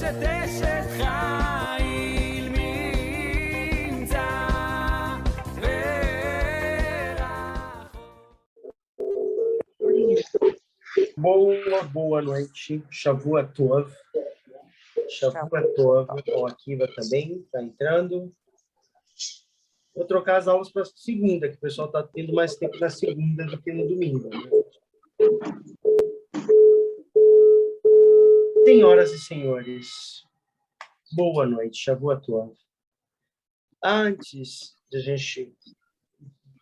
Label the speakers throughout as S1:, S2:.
S1: אשת חיל ממצא
S2: Boa noite, Shavua Tov. Shavua Tov, o Akiva também está entrando. Vou trocar as aulas para segunda, que o pessoal está tendo mais tempo na segunda do que no domingo. Né? Senhoras e senhores, boa noite, Shavua Tov. Antes de a gente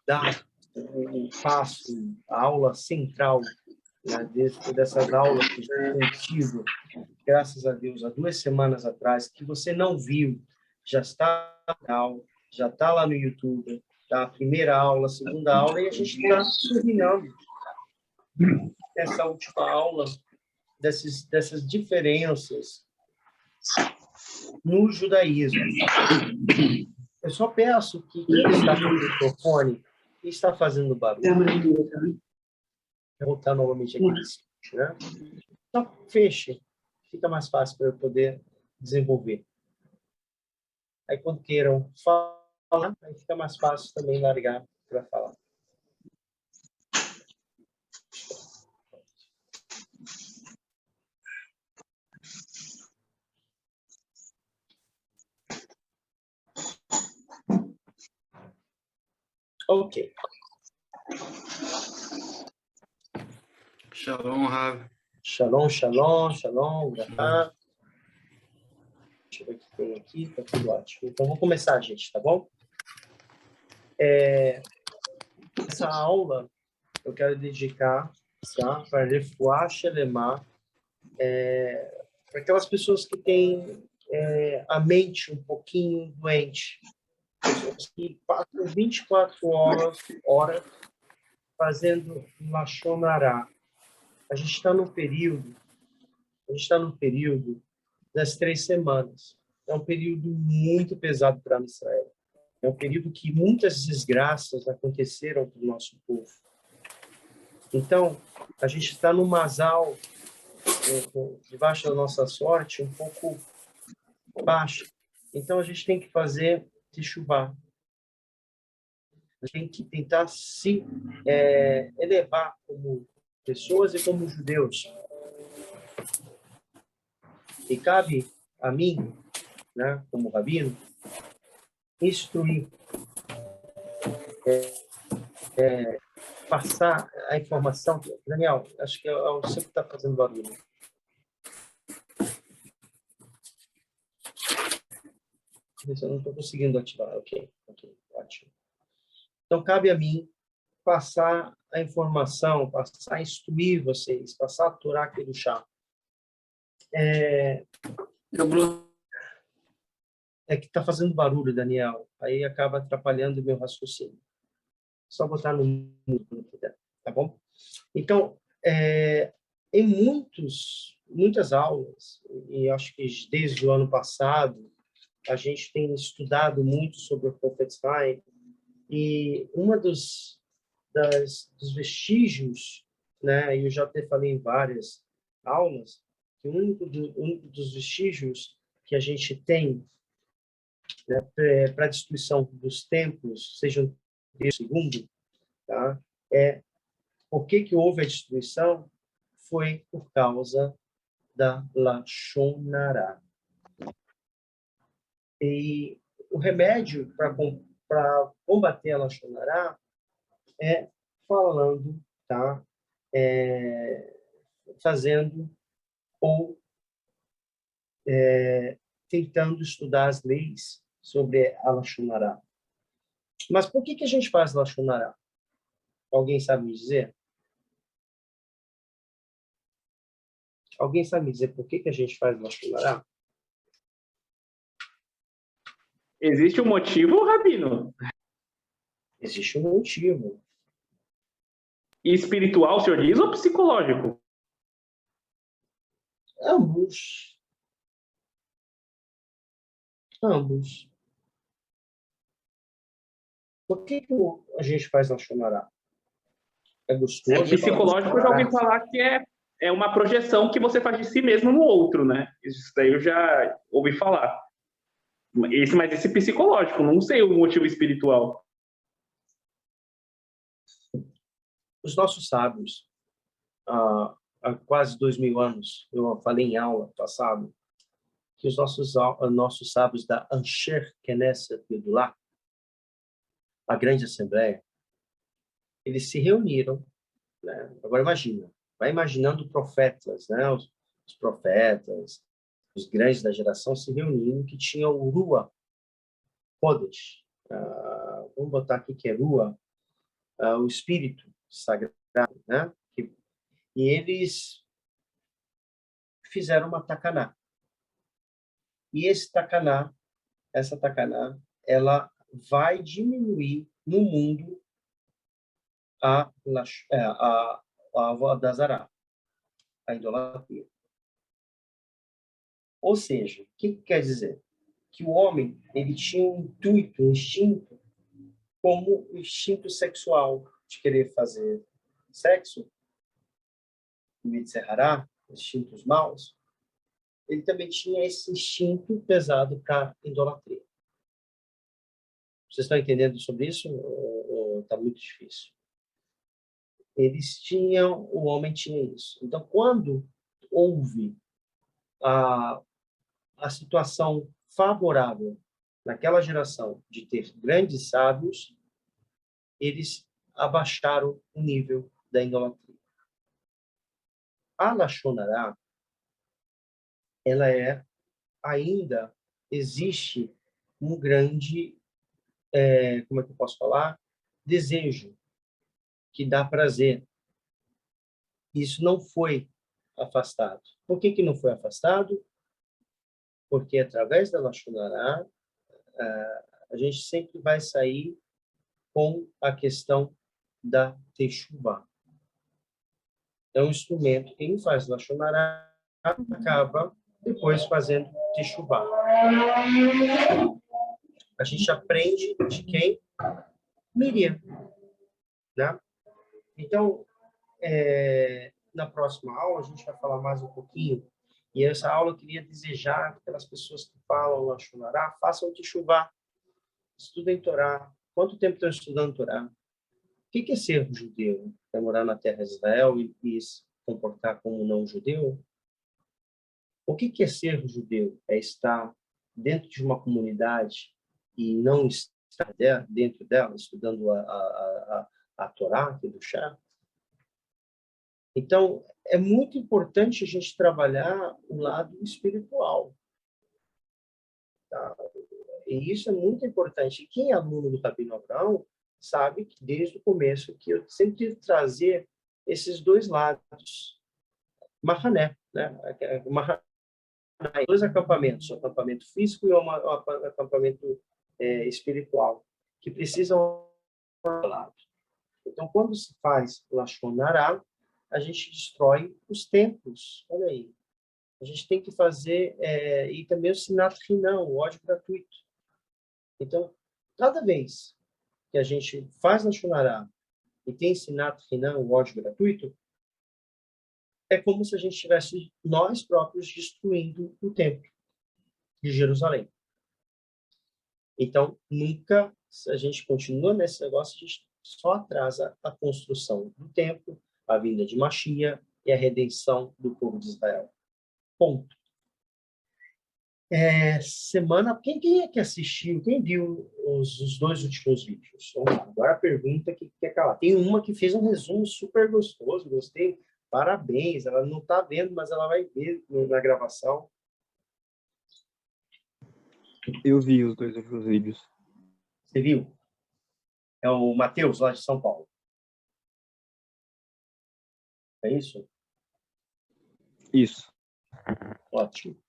S2: dar um passo, a aula central, né, dessas aulas que eu tenho tido, graças a Deus, há 2 semanas atrás, que você não viu, já está já está lá no YouTube, tá? A primeira aula, a segunda aula, e a gente está terminando essa última aula dessas diferenças no judaísmo. Eu só peço que quem está com o microfone e está fazendo barulho, vou voltar novamente aqui, né? Só feche, fica mais fácil para eu poder desenvolver. Aí, quando queiram falar, aí fica mais fácil também largar para falar. Ok.
S3: Shalom, Rav.
S2: Shalom, shalom, shalom, brachá. Deixa eu ver o que tem aqui, tá tudo ótimo. Então, vamos começar, gente, tá bom? Essa aula eu quero dedicar, tá, para Refuah Shelemah, para aquelas pessoas que têm a mente um pouquinho doente, pessoas que passam 24 horas fazendo Lashon Hara. A gente está no período das 3 semanas. É um período muito pesado para Israel. É um período que muitas desgraças aconteceram para o nosso povo. Então, a gente está no Mazal, debaixo da nossa sorte, um pouco baixa. Então, a gente tem que fazer teshuvah. A gente tem que tentar se elevar como pessoas e como judeus. E cabe a mim, né, como rabino, instruir, passar a informação. Daniel, acho que é você que está fazendo barulho. Eu não estou conseguindo ativar. Ok, ótimo. Então, cabe a mim passar a informação, passar a instruir vocês, passar a Torá aqui chá. É que está fazendo barulho, Daniel. Aí acaba atrapalhando o meu raciocínio. Só botar no mudo quando puder, tá bom? Então, em muitas aulas, e acho que desde o ano passado, a gente tem estudado muito sobre o Prophet Chaim, e uma dos vestígios, né, e eu já até falei em várias aulas, que o único dos vestígios que a gente tem, né, para a destruição dos templos, sejam o segundo, tá? Por que houve a destruição? Foi por causa da Lashon Hara. E o remédio para combater a Lashon Hara é falando, tá? Fazendo ou tentando estudar as leis sobre a Lashon Hara. Mas por que a gente faz Lashon Hara? Alguém sabe me dizer? Alguém sabe me dizer por que a gente faz Lashon Hara?
S4: Existe um motivo, Rabino?
S2: Existe um motivo.
S4: Espiritual, o senhor diz, ou psicológico?
S2: Ambos. Por que a gente faz Lashon Hara? É gostoso?
S4: Psicológico, eu já ouvi falar que é é uma projeção que você faz de si mesmo no outro, né? Isso daí eu já ouvi falar. Mas esse psicológico, não sei o motivo espiritual.
S2: Os nossos sábios, há quase 2000 anos, eu falei em aula passada, que os nossos sábios da Ansher Knesset Gedulah, a grande assembleia, eles se reuniram, né? Agora imagina, vai imaginando profetas, né? Os profetas, os grandes da geração se reunindo, que tinham o Ruach Kodesh. Vamos botar aqui que é Ruach, o Espírito Sagrado, né? E eles fizeram uma takaná. E essa takaná, ela vai diminuir no mundo a Avodah a idolatria. Ou seja, o que quer dizer? Que o homem ele tinha um intuito, um instinto, como o instinto sexual, de querer fazer sexo, Mitzerará, instintos maus, ele também tinha esse instinto pesado para idolatria. Vocês estão entendendo sobre isso? Ou está muito difícil? O homem tinha isso. Então, quando houve a situação favorável naquela geração de ter grandes sábios, eles abaixaram o nível da idolatria. A Lashon Hará, ela ainda existe um grande, como é que eu posso falar? Desejo, que dá prazer. Isso não foi afastado. Por que não foi afastado? Porque através da Lashon Hará, a gente sempre vai sair com a questão da Teshuvah. É um instrumento. Quem faz Lashon Hará acaba depois fazendo Teshuvah. A gente aprende de quem? Miriam. Né? Então, na próxima aula, a gente vai falar mais um pouquinho. E essa aula eu queria desejar que aquelas pessoas que falam Lashon Hará façam Teshuvah. Estudem Torá. Quanto tempo estão estudando Torá? O que é ser judeu? É morar na terra de Israel e se comportar como não judeu? O que é ser judeu? É estar dentro de uma comunidade e não estar dentro dela, estudando a Torá, do chá. Então, é muito importante a gente trabalhar o lado espiritual. Tá? E isso é muito importante. E quem é aluno do Rabino Abraão sabe que desde o começo que eu sempre tive que trazer esses dois lados. Mahané, né? Dois acampamentos, um acampamento físico e um acampamento espiritual, que precisam lado. Então, quando se faz Lashon Hará, a gente destrói os templos. Olha aí. A gente tem que fazer, e também o Sinat Hinam, o ódio gratuito. Então, cada vez que a gente faz Lashon Hará e tem Sinat Hinam, o ódio gratuito, é como se a gente estivesse nós próprios destruindo o templo de Jerusalém. Então, nunca, se a gente continua nesse negócio, a gente só atrasa a construção do templo, a vinda de Mashiach e a redenção do povo de Israel. Ponto. Quem é que assistiu, quem viu os dois últimos vídeos? Agora a pergunta que quer calar. Tem uma que fez um resumo super gostoso, gostei. Parabéns, ela não está vendo, mas ela vai ver na gravação.
S3: Eu vi os dois outros vídeos.
S2: Você viu? É o Matheus, lá de São Paulo. É isso?
S3: Isso.
S2: Ótimo.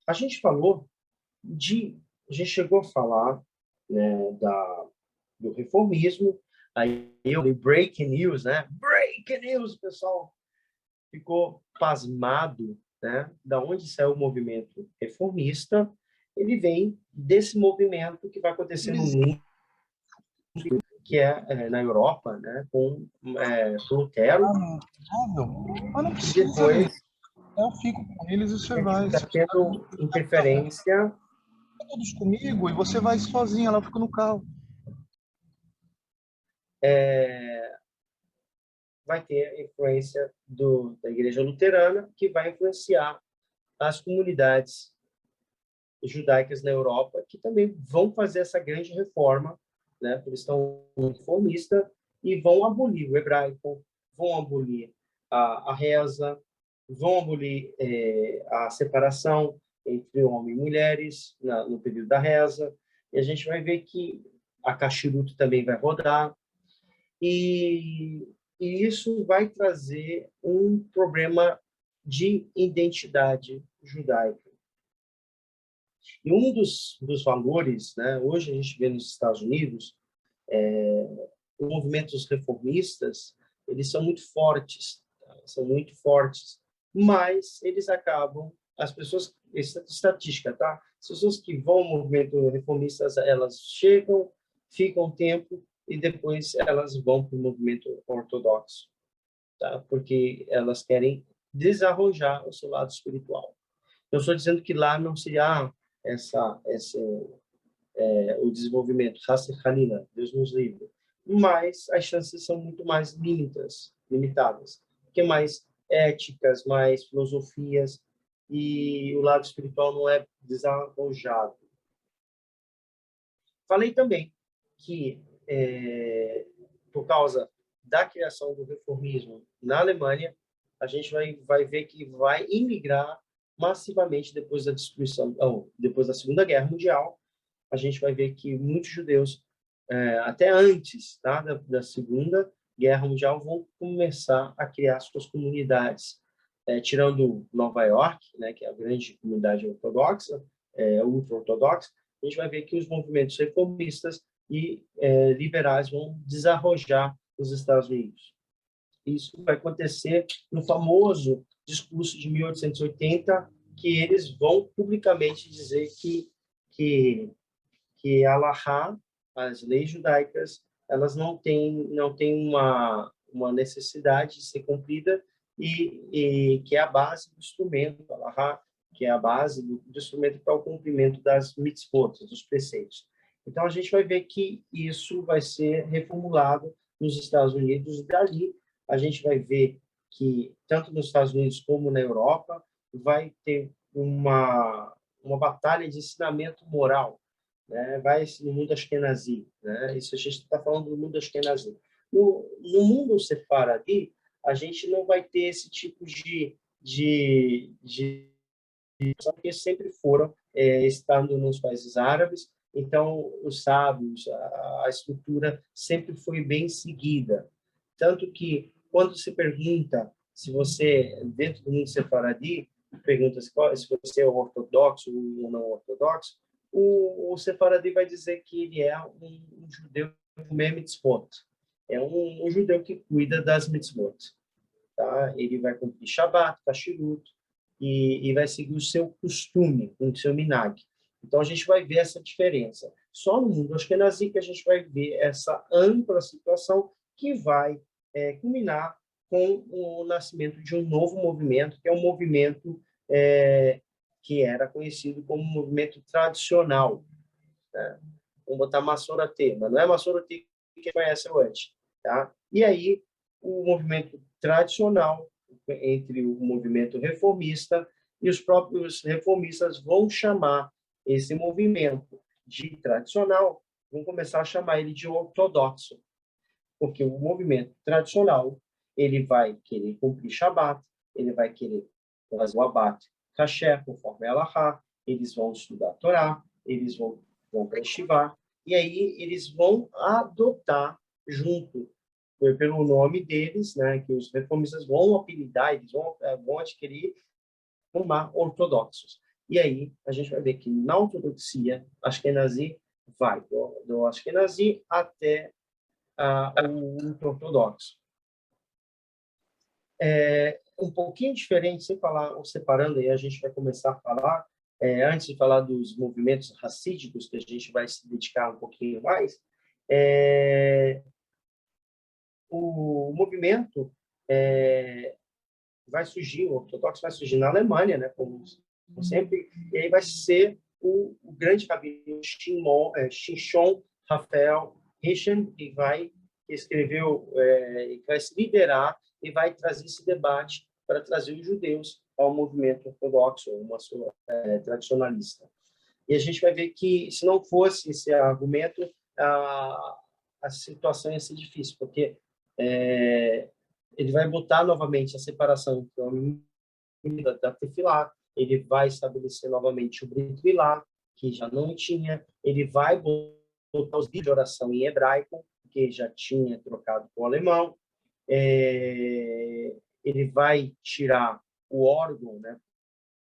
S2: A gente falou a gente chegou a falar, né, do reformismo. Aí eu li Breaking News, né? Breaking News, o pessoal ficou pasmado, né? Da onde saiu o movimento reformista. Ele vem desse movimento que vai acontecer no mundo, que é na Europa, né, com Lutero,
S5: Mas não
S2: e
S5: precisa,
S2: depois
S5: eu fico com eles e você
S2: ele
S5: vai.
S2: está tendo interferência.
S5: Todos comigo e você vai sozinha, ela fica no carro.
S2: Vai ter a influência da Igreja Luterana, que vai influenciar as comunidades judaicas na Europa, que também vão fazer essa grande reforma, né? Eles estão reformistas e vão abolir o hebraico, vão abolir a reza, vão abolir a separação entre homens e mulheres no período da reza, e a gente vai ver que a Kashrut também vai rodar, e isso vai trazer um problema de identidade judaica. E um dos valores, né, hoje a gente vê nos Estados Unidos, os movimentos reformistas, eles são muito fortes, tá? São muito fortes, mas eles acabam, as pessoas, estatística, tá? As pessoas que vão ao movimento reformista, elas chegam, ficam um tempo e depois elas vão para o movimento ortodoxo, tá? Porque elas querem desarrojar o seu lado espiritual. Eu estou dizendo que lá não seria o desenvolvimento, Hasselhanina, Deus nos livre, mas as chances são muito mais limitadas, porque mais éticas, mais filosofias, e o lado espiritual não é desarrojado. Falei também que, por causa da criação do reformismo na Alemanha, a gente vai ver que vai imigrar massivamente depois da destruição, depois da Segunda Guerra Mundial. A gente vai ver que muitos judeus, até antes, tá, da Segunda Guerra Mundial, vão começar a criar suas comunidades, tirando Nova York, né, que é a grande comunidade ortodoxa, ultra-ortodoxa. A gente vai ver que os movimentos reformistas e liberais vão desarrojar os Estados Unidos. Isso vai acontecer no famoso discurso de 1880, que eles vão publicamente dizer que a Halahá, as leis judaicas, elas não têm uma necessidade de ser cumprida, e que é a base do instrumento, a Halahá, que é a base do instrumento para o cumprimento das mitzvot, dos preceitos. Então, a gente vai ver que isso vai ser reformulado nos Estados Unidos, e dali a gente vai ver que, tanto nos Estados Unidos como na Europa, vai ter uma batalha de ensinamento moral, né? Vai no mundo Ashkenazi, né? Isso a gente está falando do mundo Ashkenazi. No mundo Sefaradi, a gente não vai ter esse tipo só que sempre foram estando nos países árabes. Então, os sábios, a estrutura sempre foi bem seguida. Tanto que, quando se pergunta se você, dentro do mundo sefaradi, pergunta se você é ortodoxo ou não ortodoxo, o sefaradi vai dizer que ele é um judeu com mitzvot. É um judeu que cuida das mitzvot. Tá? Ele vai cumprir Shabbat, Kashrut, e vai seguir o seu costume, o seu minhag. Então, a gente vai ver essa diferença. Só no mundo Ashkenazi que a gente vai ver essa ampla situação que vai culminar com o nascimento de um novo movimento, que é um movimento que era conhecido como movimento tradicional. Né? Vamos botar Massorati, mas não é Massorati que conhece hoje. Tá? E aí, o movimento tradicional, entre o movimento reformista, e os próprios reformistas vão chamar esse movimento de tradicional, vão começar a chamar ele de ortodoxo, porque o movimento tradicional, ele vai querer cumprir Shabat, ele vai querer fazer o abate kasher, conforme a Halahá, eles vão estudar a Torá, eles vão para Yeshivá, e aí eles vão adotar junto, pelo nome deles, né, que os reformistas vão apelidar, eles vão adquirir, formar ortodoxos. E aí a gente vai ver que na ortodoxia, Ashkenazi vai do Ashkenazi até o ultra-ortodoxo. Um pouquinho diferente, sem falar, separando, aí a gente vai começar a falar, antes de falar dos movimentos racídicos, que a gente vai se dedicar um pouquinho mais, O movimento vai surgir, o ortodoxo vai surgir na Alemanha, né, como sempre, e aí vai ser o grande rabino Shimshon Raphael Heschel, que escreveu, que vai se liderar e vai trazer esse debate para trazer os judeus ao movimento ortodoxo, tradicionalista. E a gente vai ver que, se não fosse esse argumento, a situação ia ser difícil, porque ele vai botar novamente a separação entre o homem da tefilá, ele vai estabelecer novamente o Brit Milá, que já não tinha, ele vai botar os livros de oração em hebraico, que já tinha trocado para o alemão, ele vai tirar o órgão, né?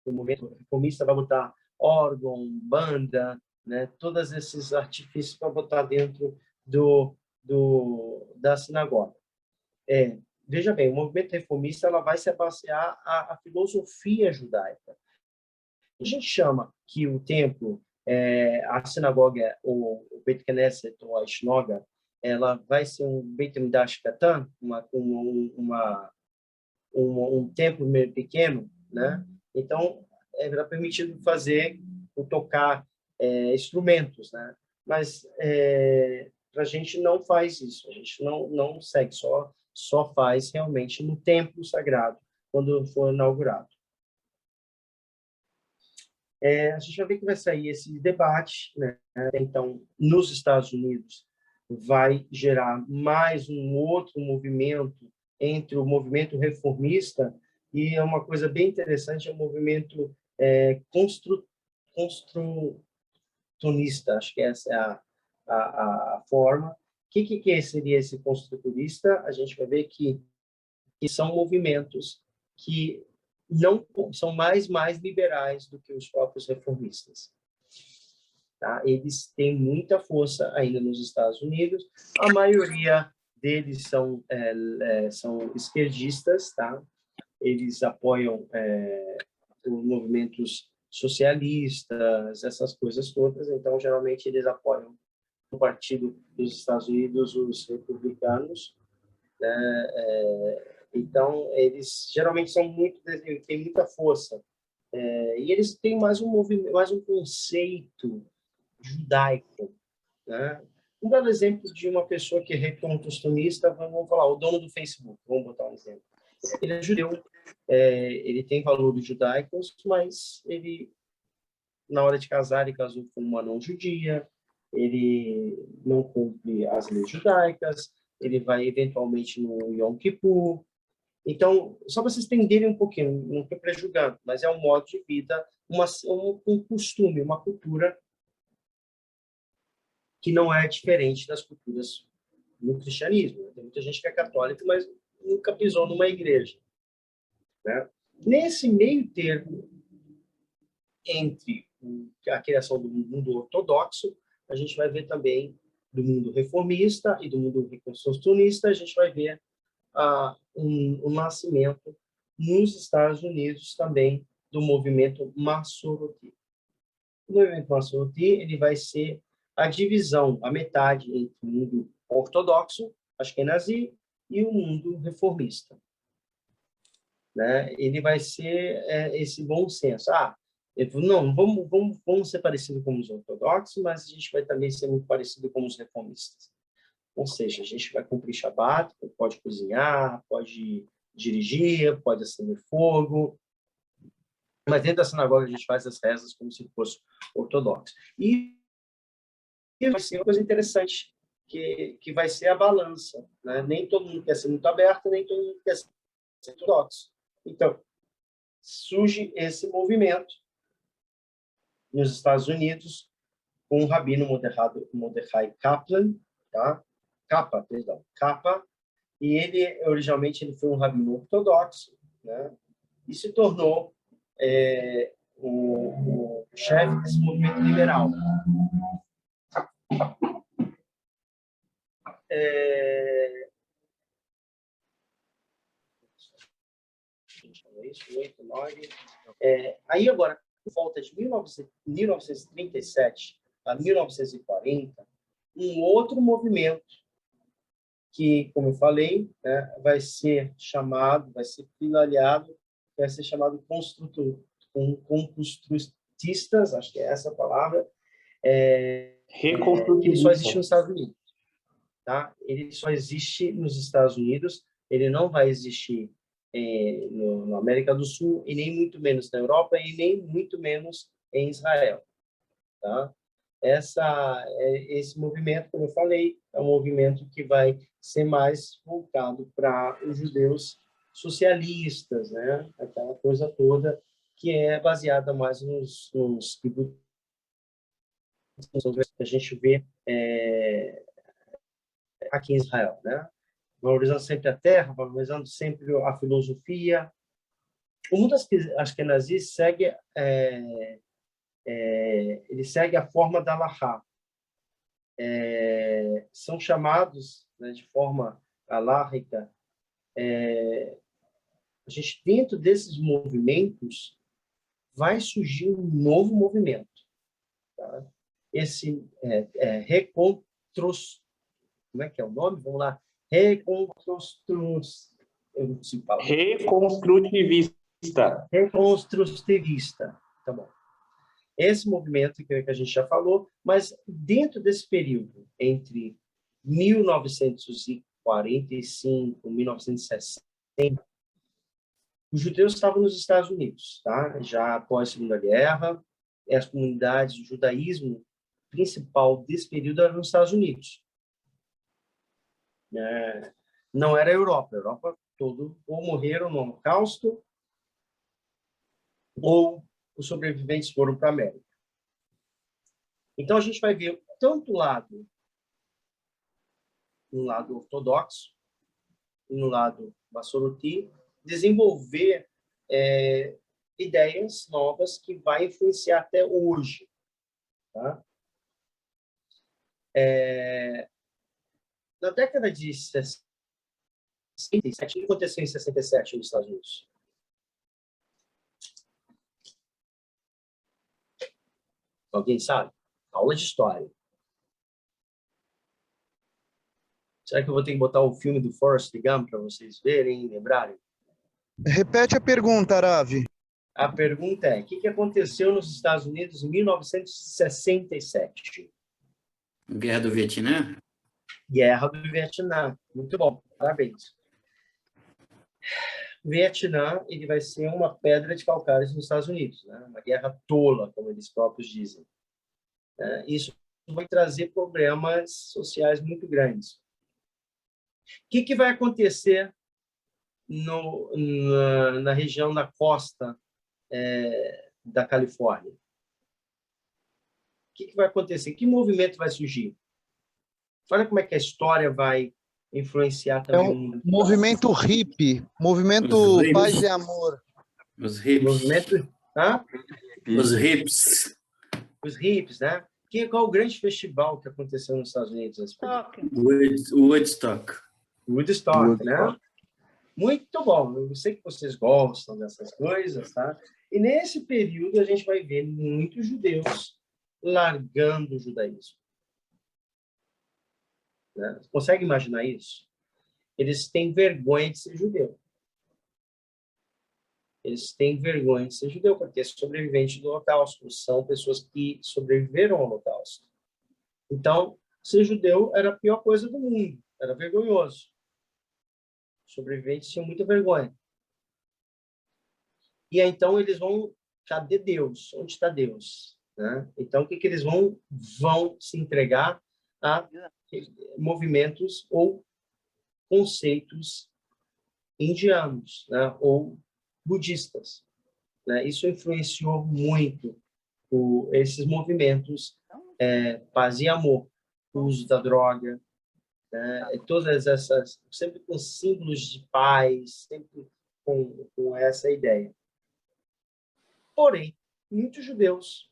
S2: No movimento reformista vai botar órgão, banda, né? Todos esses artifícios para botar dentro da sinagoga. Veja bem, o movimento reformista ela vai se basear a filosofia judaica. A gente chama que o templo, a sinagoga, o Beit Knesset ou a Shnoga, ela vai ser um Beit Midrash Katan, um templo meio pequeno, né? Então, era permitido tocar instrumentos, né? Mas a gente não faz isso, a gente não segue, só faz realmente no templo sagrado, quando for inaugurado. A gente vai ver que vai sair esse debate, né? Então, nos Estados Unidos, vai gerar mais um outro movimento entre o movimento reformista e é uma coisa bem interessante, é o movimento construcionista, acho que essa é a forma. O que seria esse construturista? A gente vai ver que são movimentos que não são mais liberais do que os próprios reformistas. Tá? Eles têm muita força ainda nos Estados Unidos. A maioria deles são esquerdistas, tá? Eles apoiam os movimentos socialistas, essas coisas todas. Então, geralmente, eles apoiam o partido dos Estados Unidos, os republicanos, né? Então, eles geralmente têm muita força. E eles têm mais um conceito judaico, né? Um belo exemplo de uma pessoa que é construcionista, vamos falar, o dono do Facebook, vamos botar um exemplo. Ele é judeu, ele tem valores judaicos, mas ele, na hora de casar, ele casou com uma não-judia, ele não cumpre as leis judaicas, ele vai eventualmente no Yom Kippur. Então, só para vocês entenderem um pouquinho, não estou prejulgando, mas é um modo de vida, um costume, uma cultura que não é diferente das culturas no cristianismo. Tem muita gente que é católica, mas nunca pisou numa igreja, né? Nesse meio termo entre a criação do mundo ortodoxo, a gente vai ver também do mundo reformista e do mundo reconstrucionista, a gente vai ver um nascimento nos Estados Unidos também do movimento Masoroti. O movimento Masoroti ele vai ser a divisão, a metade entre o mundo ortodoxo, Ashkenazi, e o mundo reformista. Né? Ele vai ser esse bom senso. Não, vamos ser parecidos com os ortodoxos, mas a gente vai também ser muito parecido com os reformistas. Ou seja, a gente vai cumprir Shabat, pode cozinhar, pode dirigir, pode acender fogo, mas dentro da sinagoga a gente faz as rezas como se fosse ortodoxo. E vai ser uma coisa interessante, que vai ser a balança. Né? Nem todo mundo quer ser muito aberto, nem todo mundo quer ser ortodoxo. Então, surge esse movimento nos Estados Unidos com o rabino Mordechai Kaplan, tá? Kappa, e ele originalmente foi um rabino ortodoxo, né? E se tornou o chefe desse movimento liberal. Aí agora, por volta de 1937 a 1940, um outro movimento que, como eu falei, né, vai ser filiado, vai ser chamado construtistas, acho que é essa a palavra, que só existe nos Estados Unidos. Tá? Ele só existe nos Estados Unidos, ele não vai existir na América do Sul, e nem muito menos na Europa, e nem muito menos em Israel. Tá? Esse movimento, como eu falei, é um movimento que vai ser mais voltado para os judeus socialistas, né? Aquela coisa toda que é baseada mais nos kibbutzim que a gente vê aqui em Israel, né? Valorizando sempre a terra, valorizando sempre a filosofia. O mundo ashkenazis segue ele segue a forma da Halachá. São chamados, né, de forma halárrica. A gente, dentro desses movimentos, vai surgir um novo movimento. Tá? Esse como é que é o nome? Vamos lá. Reconstrutivista. Tá bom. Esse movimento que a gente já falou, mas dentro desse período, entre 1945 e 1960, os judeus estavam nos Estados Unidos, tá? Já após a Segunda Guerra, as comunidades, o judaísmo principal desse período era nos Estados Unidos. Não era a Europa. A Europa todo ou morreram no Holocausto, ou os sobreviventes foram para a América. Então, a gente vai ver tanto um lado ortodoxo e no lado Massoroti, desenvolver ideias novas que vai influenciar até hoje. Tá? Na década de 67, o que aconteceu em 67 nos Estados Unidos? Alguém sabe? Aula de história. Será que eu vou ter que botar o filme do Forrest Gump para vocês verem e lembrarem?
S5: Repete a pergunta, Aravi.
S2: A pergunta é: o que aconteceu nos Estados Unidos em 1967?
S6: Guerra do Vietnã?
S2: Guerra do Vietnã. Muito bom, parabéns. O Vietnã, ele vai ser uma pedra de calcário nos Estados Unidos, né? Uma guerra tola, como eles próprios dizem. Isso vai trazer problemas sociais muito grandes. O que vai acontecer na região da costa da Califórnia? O que vai acontecer? Que movimento vai surgir? Olha como é que a história vai influenciar também o mundo.
S5: Movimento hippie, movimento paz e amor.
S6: Os hips.
S2: Movimento,
S6: Os hips.
S2: os hippies, né? Qual o grande festival que aconteceu nos Estados Unidos?
S6: Woodstock.
S2: Woodstock, né? Muito bom. Eu sei que vocês gostam dessas coisas, tá? E nesse período a gente vai ver muitos judeus largando o judaísmo. Né? Consegue imaginar isso? Eles têm vergonha de ser judeu. Eles têm vergonha de ser judeu, porque é sobrevivente do Holocausto. São pessoas que sobreviveram ao Holocausto. Então, ser judeu era a pior coisa do mundo. Era vergonhoso. Os sobreviventes tinham muita vergonha. E aí, então, eles vão... Cadê Deus? Onde está Deus? Né? Então, o que eles vão se entregar a movimentos ou conceitos indianos, né? Ou budistas. Né? Isso influenciou muito esses movimentos, paz e amor, o uso da droga, né? Todas essas, sempre com símbolos de paz, sempre com essa ideia. Porém, muitos judeus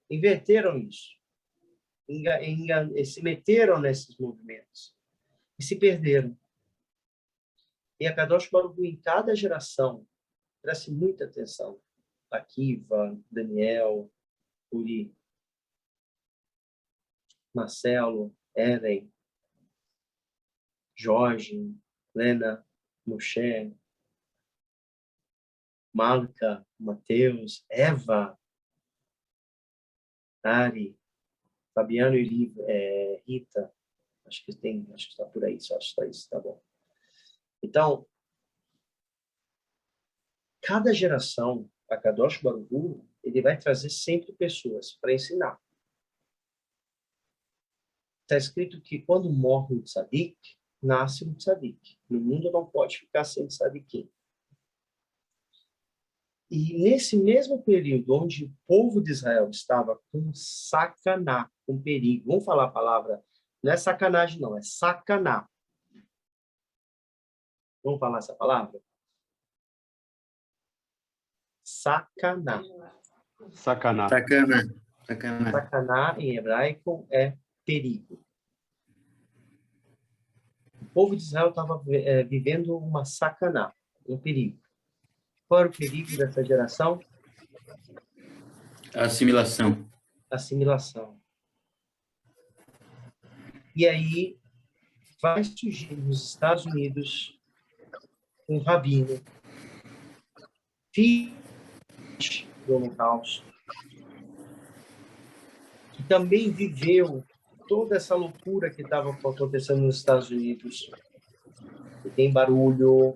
S2: inverteram isso, se meteram nesses movimentos e se perderam. E a Kadosh Baruch Hu, em cada geração, preste muita atenção. Akiva, Daniel, Uri. Marcelo, Ellen, Jorge, Lena, Moshe, Malca, Matheus, Eva, Ari, Fabiano e Rita. Acho que está por aí, só acho que está isso, tá bom. Então, cada geração, a Kadosh Baruch Hu, ele vai trazer sempre pessoas para ensinar. Está escrito que quando morre um tzadik, nasce um tzadik. No mundo não pode ficar sem tzadikim. E nesse mesmo período onde o povo de Israel estava com sacaná, com perigo, vamos falar a palavra, não é sacanagem não, é sacaná. Vamos falar essa palavra? Sacaná.
S3: Sacanagem.
S6: Sacana. Sacana.
S2: Sacaná, em hebraico, é perigo. O povo de Israel estava vivendo uma sacaná, um perigo. Qual era o perigo dessa geração?
S6: Assimilação.
S2: Assimilação. E aí vai surgir nos Estados Unidos um rabino, filho do Holocausto, que também viveu toda essa loucura que estava acontecendo nos Estados Unidos. E tem barulho.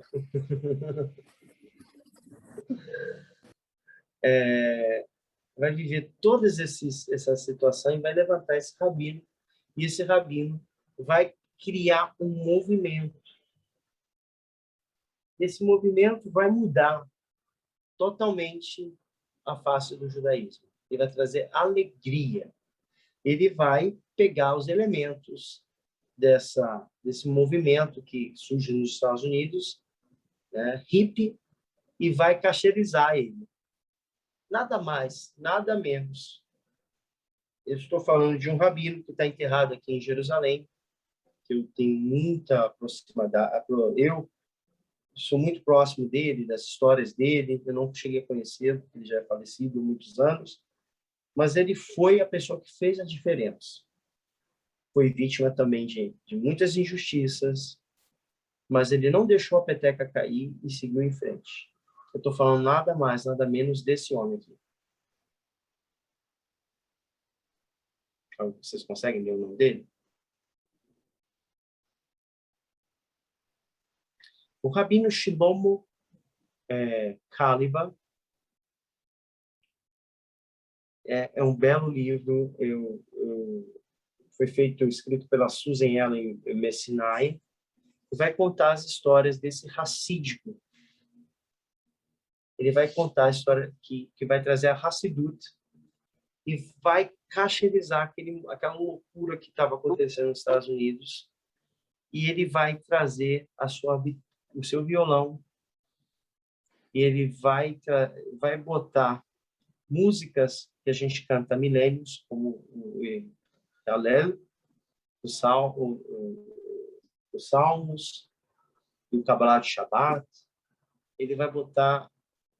S2: Vai viver todas essa situação e vai levantar esse rabino. E esse rabino vai criar um movimento. Esse movimento vai mudar totalmente a face do judaísmo. Ele vai trazer alegria. Ele vai pegar os elementos desse movimento que surge nos Estados Unidos, né, hippie, e vai cacherizar ele. Nada mais, nada menos. Eu estou falando de um rabino que está enterrado aqui em Jerusalém, que eu tenho muita proximidade. Eu sou muito próximo dele, das histórias dele. Eu não cheguei a conhecer, porque ele já é falecido há muitos anos. Mas ele foi a pessoa que fez a diferença. Foi vítima também de muitas injustiças, mas ele não deixou a peteca cair e seguiu em frente. Eu estou falando nada mais, nada menos desse homem aqui. Vocês conseguem ler o nome dele? O Rabino Shlomo Kaliba é um belo livro. Foi escrito pela Susan Ellen Messinai. Vai contar as histórias desse racídico. Ele vai contar a história que vai trazer a Hassidut e vai cacherizar aquela loucura que estava acontecendo nos Estados Unidos. E ele vai trazer o seu violão e ele vai botar músicas que a gente canta há milênios, como o Hallel, os Salmos, e o Kabbalah de Shabbat. Ele vai botar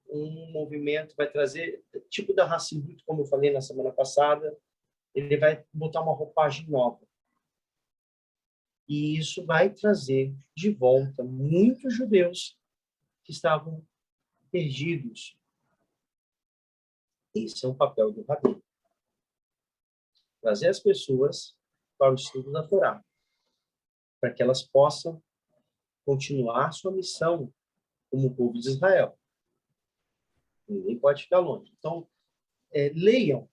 S2: um movimento, vai trazer, tipo da Hassidut, como eu falei na semana passada, ele vai botar uma roupagem nova. E isso vai trazer de volta muitos judeus que estavam perdidos. Esse é um papel do rabino. Trazer as pessoas para o estudo da Torá, para que elas possam continuar sua missão como povo de Israel. Ninguém pode ficar longe. Então, leiam,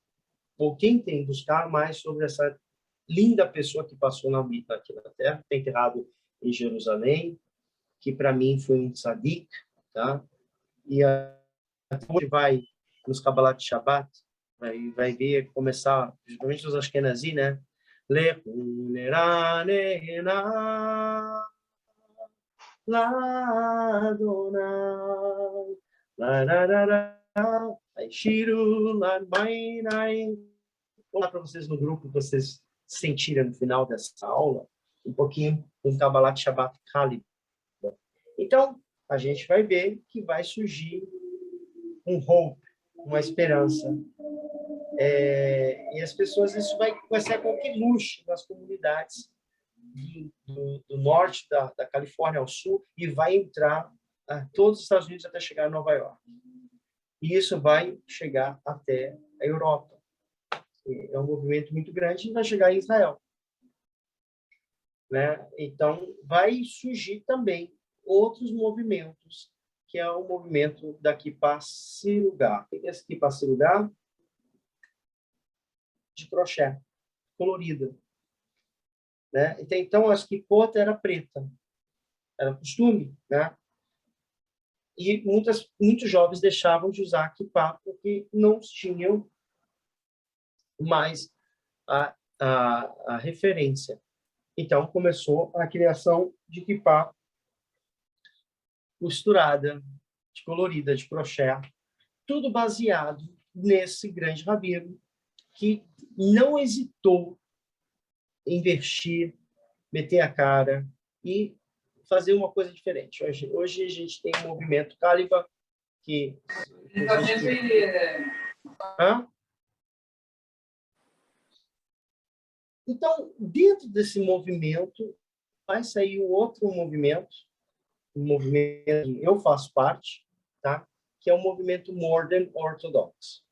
S2: ou quem tem buscar mais sobre essa linda pessoa que passou na vida aqui na Terra, está enterrado em Jerusalém, que para mim foi um tzadik, tá? E hoje vai nos Kabbalah de Shabbat, vai ver, começar, principalmente os Ashkenazi, né? Vou lá para vocês no grupo, vocês sentirem no final dessa aula um pouquinho do Kabbalah de Shabbat Kali. Então, a gente vai ver que vai surgir um hope, uma esperança. E as pessoas, isso vai ser qualquer luxo nas comunidades do norte da Califórnia ao sul e vai entrar a todos os Estados Unidos até chegar a Nova York. E isso vai chegar até a Europa. É um movimento muito grande e vai chegar em Israel. Né? Então, vai surgir também outros movimentos, que é o movimento da Kippah Sirugá. O que é esse Kippah Sirugá? De crochê, colorida. Né? Então, a kippot era preta. Era costume. Né? E muitos jovens deixavam de usar kippah porque não tinham mais a referência. Então, começou a criação de kippah costurada, de colorida, de crochê, tudo baseado nesse grande rabino que não hesitou em investir, meter a cara e fazer uma coisa diferente. Hoje a gente tem um movimento Caliba que... Então, dentro desse movimento, vai sair um outro movimento, um movimento que eu faço parte, tá? Que é o movimento Modern Orthodox.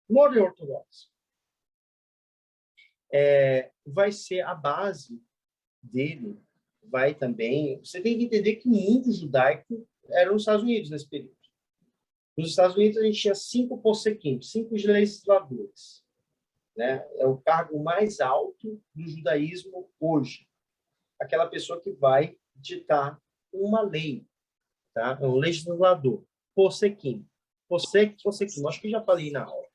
S2: Modern Orthodox. Vai ser a base dele, vai também... Você tem que entender que o mundo judaico era nos Estados Unidos nesse período. Nos Estados Unidos, a gente tinha 5 possequim, 5 legisladores. Né? É o cargo mais alto do judaísmo hoje. Aquela pessoa que vai ditar uma lei. Tá? É um legislador. Possequim. Possequim. Acho que já falei na aula.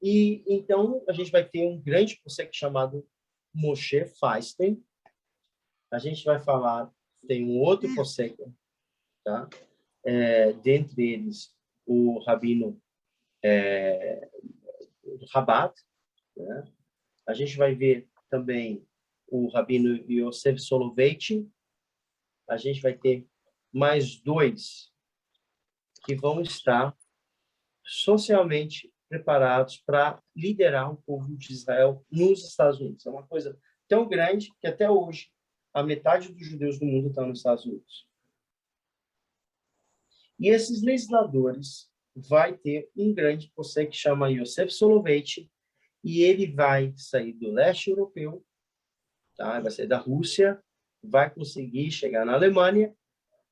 S2: E, então, a gente vai ter um grande possequim chamado Moshe Feinstein. A gente vai falar, tem um outro possequim, tá? Dentre eles, o rabino Rabat, né? A gente vai ver também o rabino Yosef Soloveitch. A gente vai ter mais 2 que vão estar socialmente preparados para liderar o povo de Israel nos Estados Unidos. É uma coisa tão grande que até hoje a metade dos judeus do mundo estão nos Estados Unidos. E esses legisladores vai ter um grande possequim que chama Yosef Soloveitch, e ele vai sair do leste europeu, tá? Vai sair da Rússia, vai conseguir chegar na Alemanha.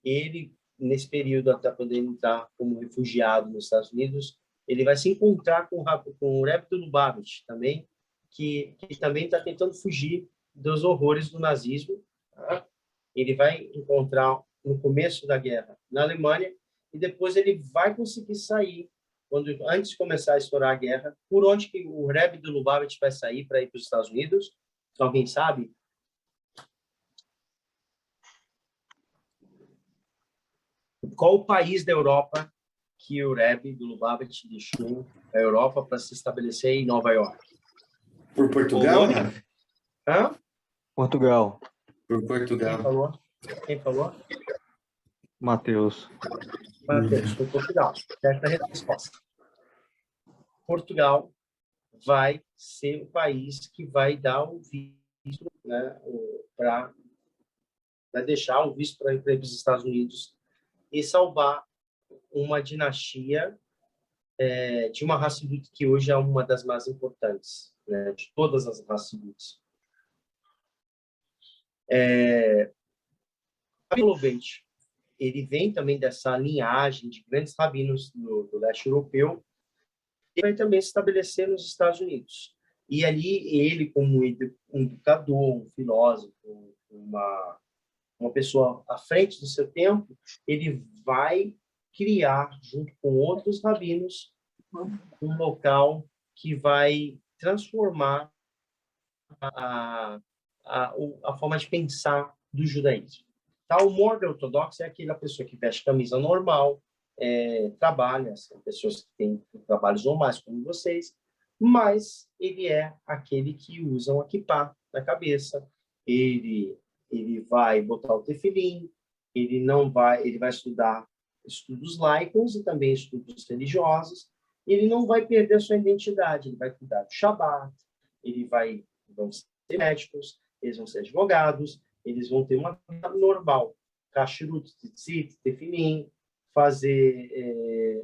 S2: Ele, nesse período, até podendo estar como refugiado nos Estados Unidos, ele vai se encontrar com o Rebbe do Lubavitch também, que também está tentando fugir dos horrores do nazismo. Tá? Ele vai encontrar no começo da guerra na Alemanha e depois ele vai conseguir sair, antes de começar a estourar a guerra. Por onde que o Rebbe do Lubavitch vai sair para ir para os Estados Unidos? Alguém sabe? Qual o país da Europa que o Rebbe do Lubavitch deixou a Europa para se estabelecer em Nova York?
S6: Por Portugal,
S2: Polônia?
S6: Rafa?
S2: Hã?
S3: Portugal.
S6: Por Portugal.
S2: Quem falou?
S3: Matheus.
S2: Matheus, foi Portugal. Certa resposta. Portugal vai ser o país que vai dar o visto, né, para deixar o visto para ir para os Estados Unidos e salvar uma dinastia de uma Hassidut que hoje é uma das mais importantes, né, de todas as Hassiduts. Soloveitch, ele vem também dessa linhagem de grandes rabinos do leste europeu e vai também se estabelecer nos Estados Unidos. E ali ele, como um educador, um filósofo, uma pessoa à frente do seu tempo, ele vai criar, junto com outros rabinos, um local que vai transformar a forma de pensar do judaísmo. Tá? O Modern Orthodox é aquela pessoa que veste camisa normal, trabalha, são pessoas que têm trabalhos normais como vocês, mas ele é aquele que usa uma kippah na cabeça, ele vai botar o tefilim, ele vai estudar estudos laicos e também estudos religiosos, ele não vai perder a sua identidade, ele vai cuidar do Shabat, vão ser médicos, eles vão ser advogados, eles vão ter uma vida normal. Kashrut, tzitzit, tefilim, fazer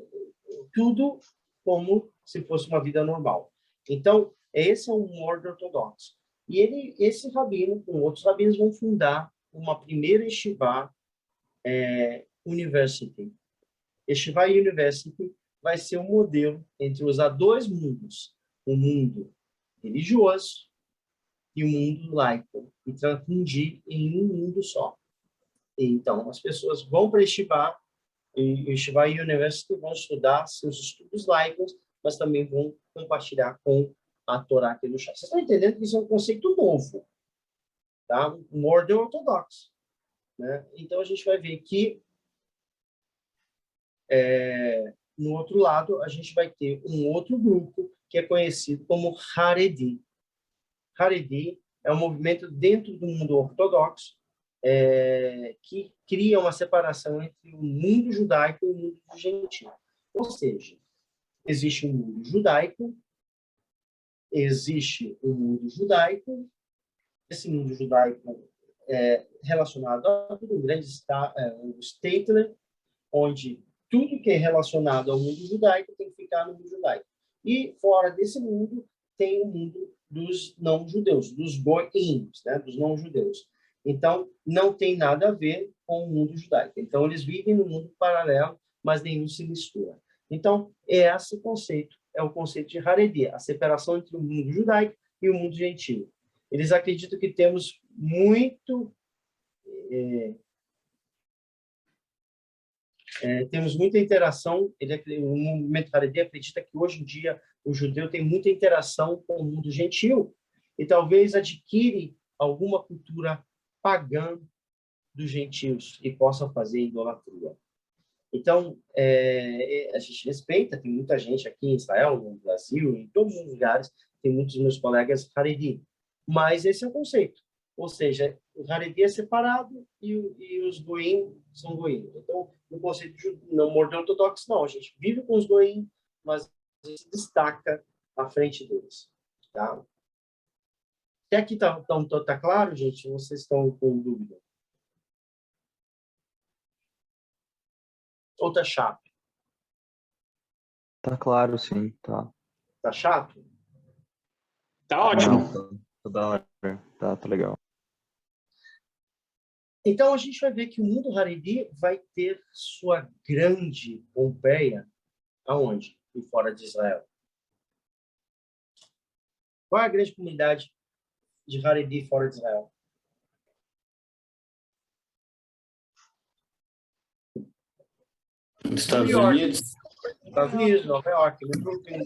S2: tudo como se fosse uma vida normal. Então, esse é um ordem ortodoxo. E esse rabino, com outros rabinos, vão fundar uma primeira Yeshiva University. Yeshiva University vai ser um modelo entre usar dois mundos, o mundo religioso e o mundo laico, e fundir em um mundo só. Então, as pessoas vão para Yeshiva, e Yeshiva University vão estudar seus estudos laicos, mas também vão compartilhar com a Torá aqui no chá. Vocês estão entendendo que isso é um conceito novo, tá? Um ordem ortodoxo, né? Então, a gente vai ver que no outro lado, a gente vai ter um outro grupo que é conhecido como Haredi. Haredi é um movimento dentro do mundo ortodoxo que cria uma separação entre o mundo judaico e o mundo gentil. Ou seja, existe um mundo judaico, esse mundo judaico é relacionado a tudo, um grande Statler, onde tudo que é relacionado ao mundo judaico tem que ficar no mundo judaico. E fora desse mundo tem o mundo dos não-judeus, dos goim, né, dos não-judeus. Então, não tem nada a ver com o mundo judaico. Então, eles vivem no mundo paralelo, mas nenhum se mistura. Então, esse conceito é o conceito de Haredi, a separação entre o mundo judaico e o mundo gentil. Eles acreditam que temos muita interação. O movimento Haredi acredita que hoje em dia o judeu tem muita interação com o mundo gentil e talvez adquire alguma cultura pagã dos gentios e possa fazer idolatria. Então, a gente respeita, tem muita gente aqui em Israel, no Brasil, em todos os lugares, tem muitos dos meus colegas Haredi, mas esse é o conceito. Ou seja, o Haredi é separado e os goim são goim. Então, no conceito não ordem ortodoxo, não. A gente vive com os goim, mas a gente se destaca à frente deles. Tá? Até aqui tá claro, gente? Vocês estão com dúvida? Ou tá chato?
S3: Tá claro, sim. Tá.
S2: Tá chato?
S4: Tá ótimo.
S3: Não, tá da hora. Tá legal.
S2: Então, a gente vai ver que o mundo Haredi vai ter sua grande Pompeia aonde? E fora de Israel. Qual é a grande comunidade de Haredi fora de Israel?
S6: Nos Estados
S2: New York.
S6: Unidos?
S2: Estados Unidos, Nova York, no Brooklyn,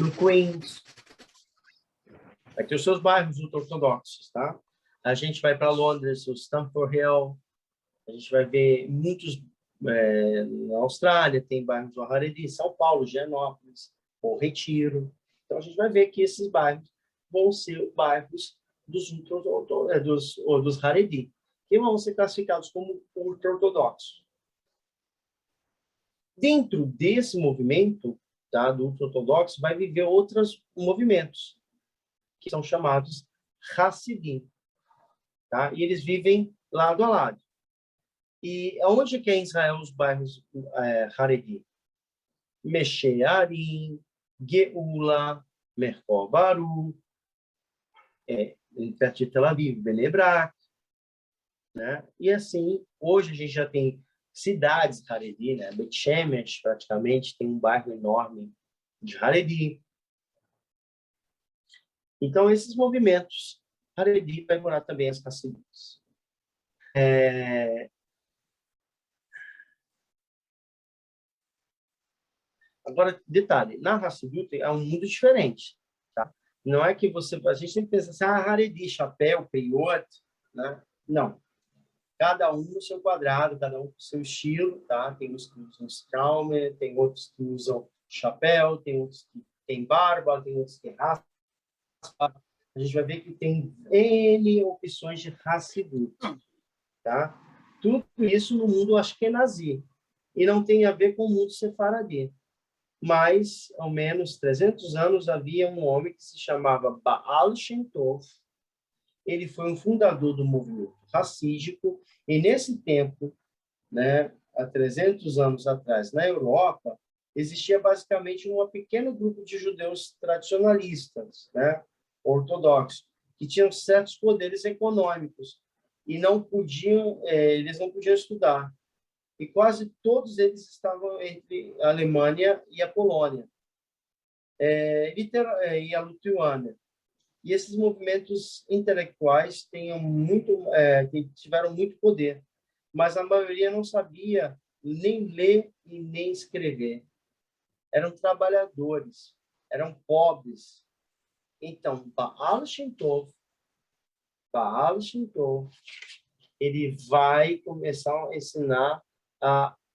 S2: no Queens. Vai ter os seus bairros ortodoxos, tá? A gente vai para Londres, o Stamford Hill. A gente vai ver muitos na Austrália, tem bairros do Haredi, São Paulo, Gianópolis, ou Retiro. Então, a gente vai ver que esses bairros vão ser bairros dos Haredi, que vão ser classificados como ultra-ortodoxos. Dentro desse movimento, tá, do ultra-ortodoxo, vai viver outros movimentos, que são chamados Hassidim. Tá? E eles vivem lado a lado. E onde que é em Israel os bairros Haredi? Meshearim, Geula, Merkor Baru, perto de Tel Aviv, Bnei Brak, né? E assim, hoje a gente já tem cidades Haredi, né? Bet Shemesh, praticamente, tem um bairro enorme de Haredi. Então, esses movimentos Haredi vai morar também as Hassidim. Agora, detalhe, na Hassidut é um mundo diferente, tá? Não é que a gente sempre pensa assim, Haredi, chapéu, peiot, né? Não. Cada um no seu quadrado, cada um com o seu estilo, tá? Tem uns que usam scalmer, tem outros que usam chapéu, tem outros que tem barba, tem outros que raspa. A gente vai ver que tem N opções de Hassidut, tá? Tudo isso no mundo Ashkenazi. E não tem a ver com o mundo Sefaradi. mais ou menos 300 anos, havia um homem que se chamava Baal Shem Tov. Ele foi um fundador do movimento racídico, e nesse tempo, né, há 300 anos atrás, na Europa, existia basicamente um pequeno grupo de judeus tradicionalistas, né, ortodoxos, que tinham certos poderes econômicos e eles não podiam estudar. E quase todos eles estavam entre a Alemanha e a Polônia, e a Lituânia. E esses movimentos intelectuais tiveram muito poder, mas a maioria não sabia nem ler e nem escrever. Eram trabalhadores, eram pobres. Então, Baal Shem Tov, ele vai começar a ensinar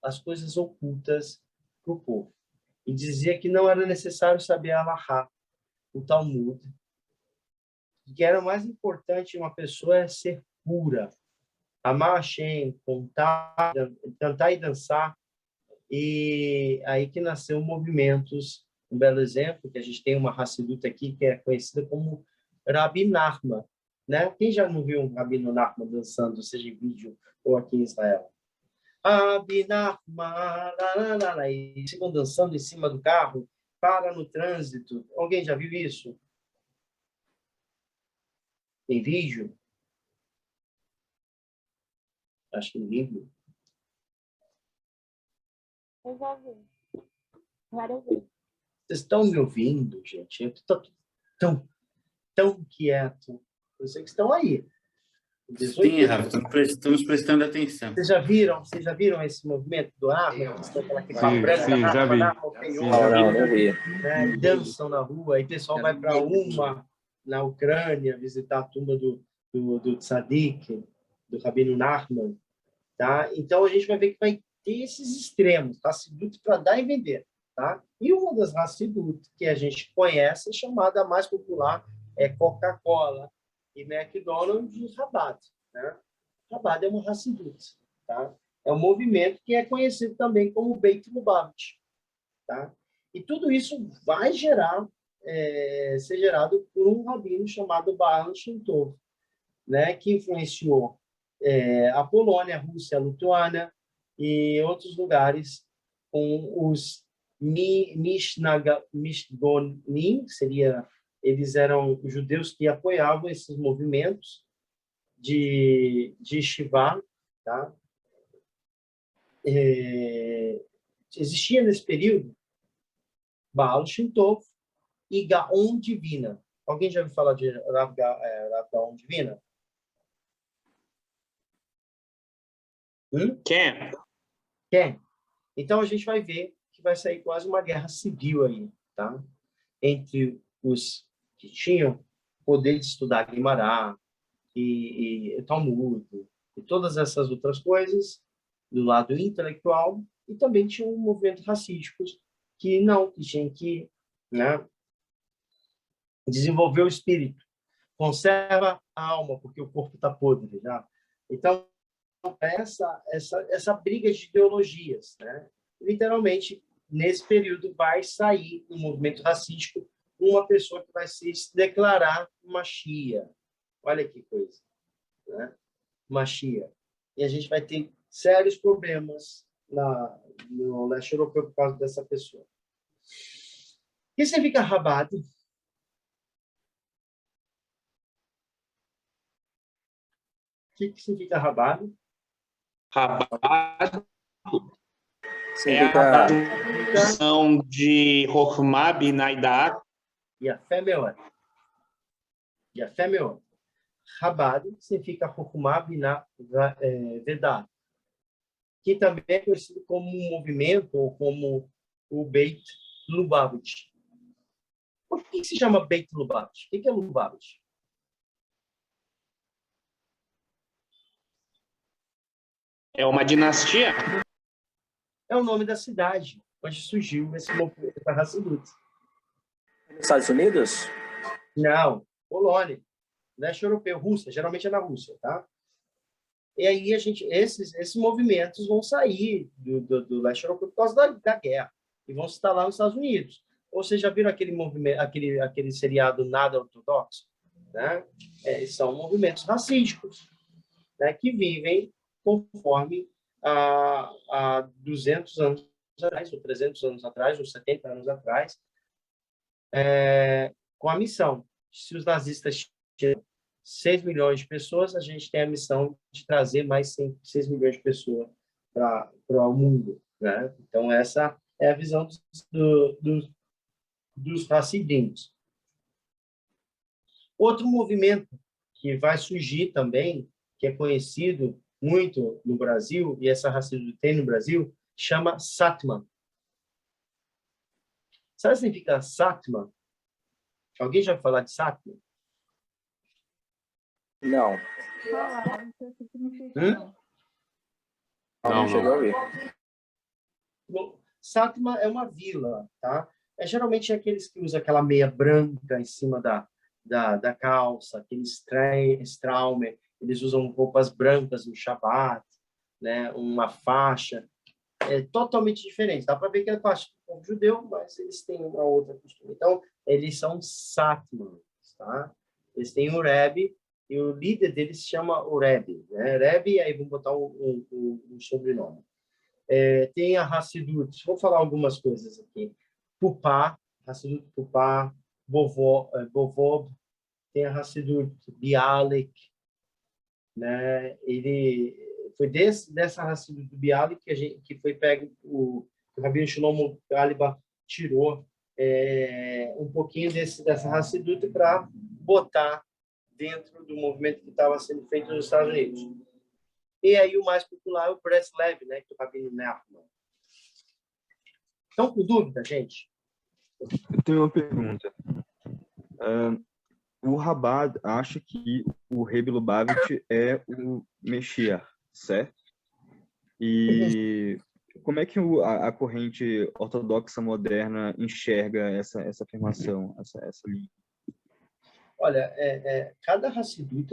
S2: as coisas ocultas para o povo. E dizia que não era necessário saber a Halahá, o Talmud, que era mais importante uma pessoa é ser pura, amar Hashem, cantar e dançar. E aí que nasceu movimentos. Um belo exemplo, que a gente tem uma Hassidut aqui, que é conhecida como Rabi Nachman, né? Quem já não viu um Rabino Nachman dançando, seja em vídeo ou aqui em Israel? Rabi Nachman, e ficam dançando em cima do carro, para no trânsito. Alguém já viu isso? Em vídeo? Acho que ninguém viu.
S7: Eu já vi. Várias vezes.
S2: Vocês estão me ouvindo, gente? Eu estou tão quieto. Eu sei que estão aí. 18
S6: Sim, Rafa, estamos prestando atenção.
S2: Vocês já viram esse movimento do Arma?
S8: Sim, já vi.
S3: Não vi.
S2: Né? Dançam na rua, e o pessoal vai para na Ucrânia, visitar a tumba do Tzadik, do Rabino Nachman. Tá? Então, a gente vai ver que vai ter esses extremos, Hassidut para dar e vender. Tá? E uma das Hassidut que a gente conhece, chamada a mais popular, é Coca-Cola e McDonald's e Chabad. Né? Chabad é uma Hassidut. Tá? É um movimento que é conhecido também como Beit Lubavitch. Tá? E tudo isso vai ser gerado por um rabino chamado Baal Shem Tov, né? Que influenciou a Polônia, a Rússia, a Lituânia e outros lugares com os Mishgonim, eles eram judeus que apoiavam esses movimentos de Yeshiva, tá? Existia nesse período Baal Shem Tov e Gaon Divina. Alguém já ouviu falar de Rav Gaon Divina? Quem? Então a gente vai ver que vai sair quase uma guerra civil aí, tá? Entre os que tinham poder de estudar Guimará e Talmud e todas essas outras coisas do lado intelectual, e também tinha um movimento racídico que tinha que, né, desenvolver o espírito, conserva a alma, porque o corpo está podre já. Então, essa briga de ideologias, né? Literalmente, nesse período, vai sair no movimento racídico uma pessoa que vai se declarar Mashiach. Olha que coisa, né? Mashiach. E a gente vai ter sérios problemas no leste europeu por causa dessa pessoa. O que significa Chabad? O que significa Chabad?
S4: Chabad é a tradução de Chokhmah Binah
S2: E a fé Meod. Chabad significa Chokhmah Binah Vedat, que também é conhecido como um movimento ou como o Beit Lubavitch. Por que se chama Beit Lubavitch? O que é Lubavitch?
S4: é uma dinastia?
S2: É o nome da cidade onde surgiu esse movimento da Hassidut.
S9: Estados Unidos?
S2: Não, Polônia, leste europeu, Rússia, geralmente é na Rússia, tá? E aí esses movimentos vão sair do leste europeu por causa da guerra. e vão se instalar nos Estados Unidos. Ou vocês já viram aquele movimento, aquele seriado Nada Ortodoxo? Né? São movimentos racídicos, né, que vivem conforme há 200 anos atrás, ou 300 anos atrás, ou 70 anos atrás, com a missão. Se os nazistas tinham 6 milhões de pessoas, a gente tem a missão de trazer mais 6 milhões de pessoas para o mundo. Né? Então, essa é a visão dos hassidim. Outro movimento que vai surgir também, que é conhecido muito no Brasil, e essa Hasidut tem no Brasil, chama Satmar. Sabe o que significa Satmar? Alguém já ouviu falar de Satmar?
S9: Não. Não cheguei a ouvir.
S2: Bom, Satmar é uma vila, tá? Geralmente é aqueles que usam aquela meia branca em cima da calça, aqueles straumer, eles usam roupas brancas no Shabat, né? Uma faixa. É totalmente diferente. Dá para ver que é faixa do povo judeu, mas eles têm uma outra costume. Então, eles são Satmar, tá? Eles têm o Rebbe, e o líder deles se chama o Rebbe, né? Rebbe, aí vamos botar um sobrenome. Tem a Hassidut, vou falar algumas coisas aqui. Pupá, Hassidut Pupá, Bovob, tem a Hassidut Bialik, né? Ele foi dessa Hassidut Bialik que foi pego, o Rabino Shlomo Galiba tirou um pouquinho dessa Hassidut para botar dentro do movimento que estava sendo feito nos Estados Unidos. E aí o mais popular é o Breslev, né, que é o Rabino Nachman. Estão com dúvida, gente?
S3: Eu tenho uma pergunta. O Rabat acha que o Rebbe Lubavitch é o Meshiach, certo? E como é que a corrente ortodoxa moderna enxerga essa afirmação, essa linha?
S2: Olha, cada Hassidut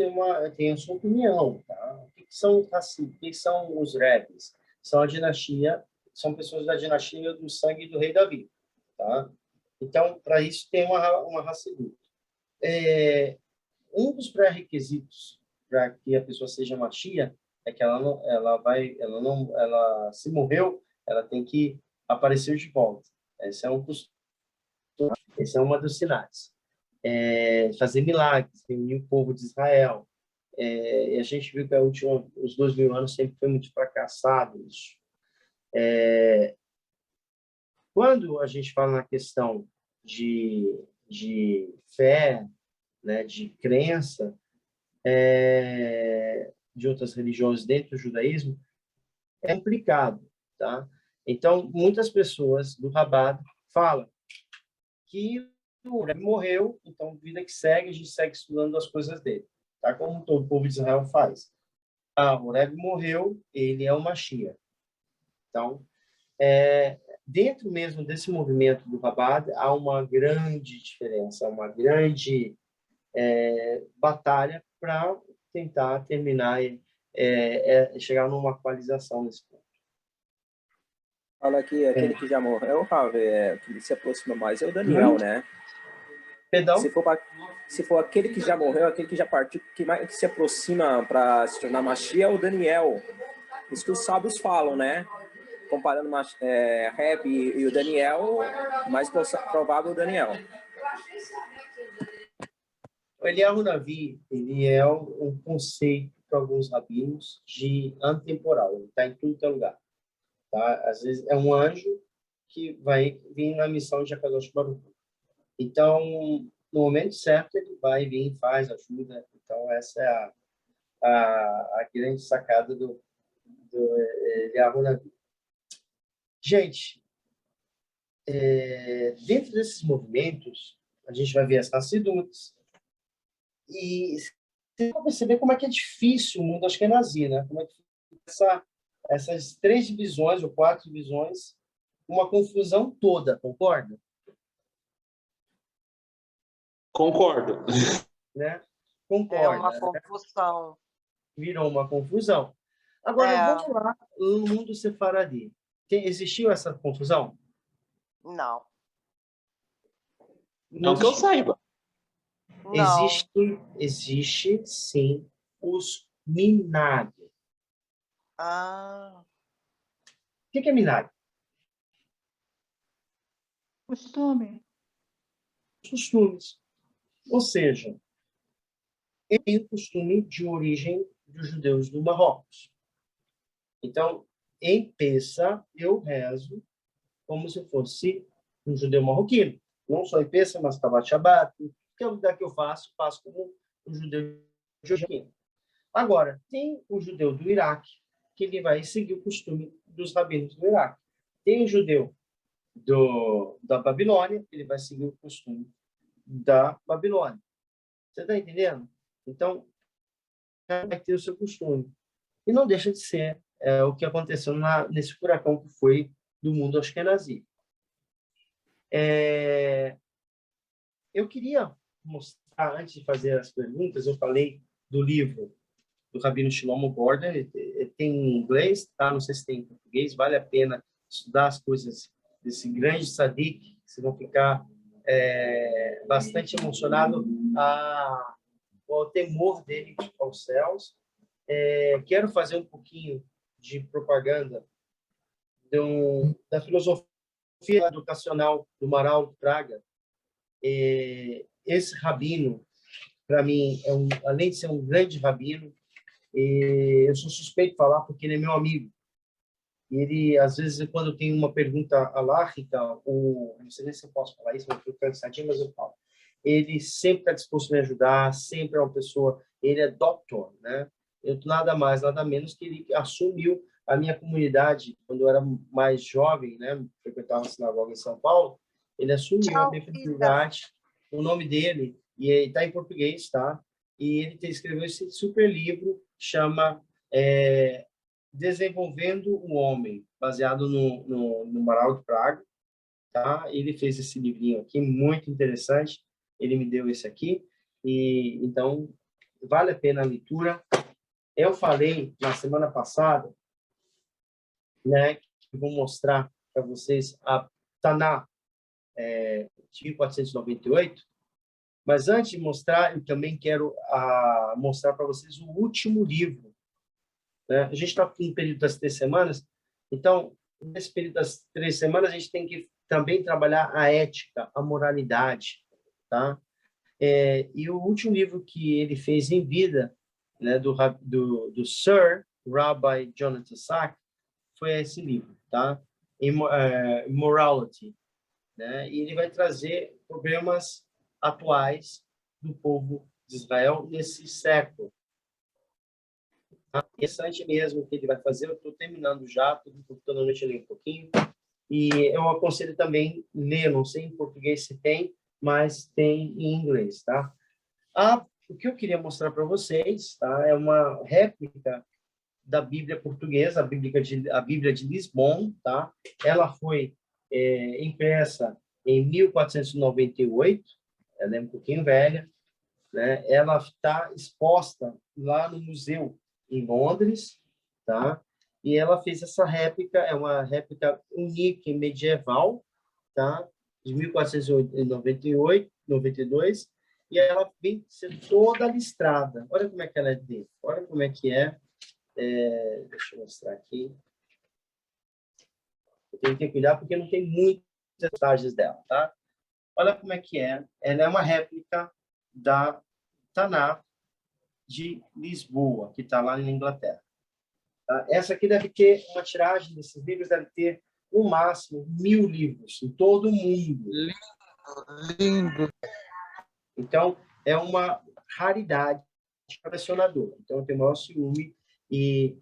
S2: tem a sua opinião. Tá? O que são Hassidut? O que são os Rebes? São pessoas da dinastia do sangue do rei Davi. Tá? Então, para isso, tem uma Hassidut. Um dos pré-requisitos para que a pessoa seja Mashiach é que ela se morreu, ela tem que aparecer de volta. Esse é uma dos sinais. Fazer milagres, reunir o povo de Israel. E a gente viu que os 2000 anos sempre foi muito fracassado isso. Quando a gente fala na questão de fé, né, de crença, de outras religiões dentro do judaísmo, é complicado, tá? Então, muitas pessoas do Rabat falam que o Rebbe morreu, então, vida que segue, a gente segue estudando as coisas dele, tá? Como todo o povo de Israel faz. O Rebbe morreu, ele é o Mashiach. Então, dentro mesmo desse movimento do Rabat, há uma grande diferença, uma grande batalha para tentar terminar chegar numa equalização nesse ponto.
S9: Fala aqui, aquele que já morreu, que se aproxima mais é o Daniel, né?
S2: Perdão?
S9: Se for aquele que já morreu, aquele que já partiu, que se aproxima para se tornar Mashiach é o Daniel. Isso que os sábios falam, né? Comparando Rebbe e o Daniel, mais provável o Daniel.
S2: O Eliyahu Navi, ele é um conceito para alguns rabinos de antemporal. Ele está em tudo que é lugar. Tá? Às vezes é um anjo que vai vir na missão de Akadosh Baruch Hu. Então, no momento certo, ele vai vir, faz, ajuda. Então, essa é a grande sacada do Eliyahu Navi. Gente, dentro desses movimentos, a gente vai ver as Hassiduts, e você vai perceber como é que é difícil o mundo ashkenazi, né? Como é que essas 3 divisões ou 4 divisões, uma confusão toda, concorda?
S4: Concordo.
S2: Né? Concorda.
S10: É uma confusão.
S2: Virou uma confusão. Agora, vamos lá no mundo sefaradi. Existiu essa confusão?
S10: Não.
S4: Não que eu saiba.
S10: Não.
S2: Existe sim os minag.
S10: Ah,
S2: O que é minag?
S7: Costume.
S2: Costumes. Ou seja, tem o costume de origem dos judeus do Marrocos. Então, em Pessa, eu rezo como se fosse um judeu marroquino. Não só em Pessa, mas Tabat Shabbat, que é o lugar que eu faço como um judeu marroquino. Agora, tem o judeu do Iraque, que ele vai seguir o costume dos rabinos do Iraque. Tem o judeu da Babilônia, ele vai seguir o costume da Babilônia. Você está entendendo? Então, vai ter o seu costume. E não deixa de ser o que aconteceu nesse furacão que foi do mundo Ashkenazi. Eu queria mostrar, antes de fazer as perguntas, eu falei do livro do Rabino Shlomo Gordon, tem em inglês, tá? Não sei se tem em português, vale a pena estudar as coisas desse grande tzadik, vocês vão ficar bastante emocionados ao temor dele aos céus. Quero fazer um pouquinho de propaganda da filosofia educacional do Maral de Praga. Esse rabino, para mim, além de ser um grande rabino, eu sou suspeito de falar porque ele é meu amigo. Ele, às vezes, quando tem uma pergunta alárrica, não sei nem se eu posso falar isso, eu estou cansadinho, mas eu falo. Ele sempre está disposto a me ajudar, sempre é uma pessoa, ele é doutor, né? Eu nada mais, nada menos que ele assumiu a minha comunidade quando eu era mais jovem, né? Frequentava a sinagoga em São Paulo. Ele assumiu a minha comunidade, o nome dele, e está em português, tá? E ele escreveu esse super livro, chama Desenvolvendo o Homem, baseado no Maral de Praga, tá? Ele fez esse livrinho aqui, muito interessante. Ele me deu esse aqui, e então vale a pena a leitura. Eu falei na semana passada, né, que eu vou mostrar para vocês a Taná de 1498, mas antes de mostrar, eu também quero mostrar para vocês o último livro. Né? A gente está no período das 3 semanas, então, nesse período das 3 semanas, a gente tem que também trabalhar a ética, a moralidade. Tá? E o último livro que ele fez em vida, né, do Sir Rabbi Jonathan Sacks, foi esse livro, tá? Immorality. Né? E ele vai trazer problemas atuais do povo de Israel nesse século. Interessante mesmo o que ele vai fazer. Eu estou terminando já, toda noite eu leio um pouquinho. E eu aconselho também ler, não sei em português se tem, mas tem em inglês, tá? O que eu queria mostrar para vocês, tá? É uma réplica da Bíblia portuguesa, a Bíblia de Lisbon, tá? Ela foi impressa em 1498, ela é um pouquinho velha, né? Ela está exposta lá no museu em Londres, tá? E ela fez essa réplica, é uma réplica única medieval, tá? De 1498, 92, e ela vem ser toda listrada. Olha como é que ela é dentro, olha como é que é. Deixa eu mostrar aqui. Eu tenho que ter cuidado porque não tem muitas detalhes dela, tá? Olha como é que é. Ela é uma réplica da Taná de Lisboa, que está lá na Inglaterra. Tá? Essa aqui deve ter uma tiragem desses livros, deve ter no máximo 1000 livros em todo o mundo.
S5: Lindo.
S2: Então, é uma raridade colecionadora. Então, eu tenho o maior ciúme e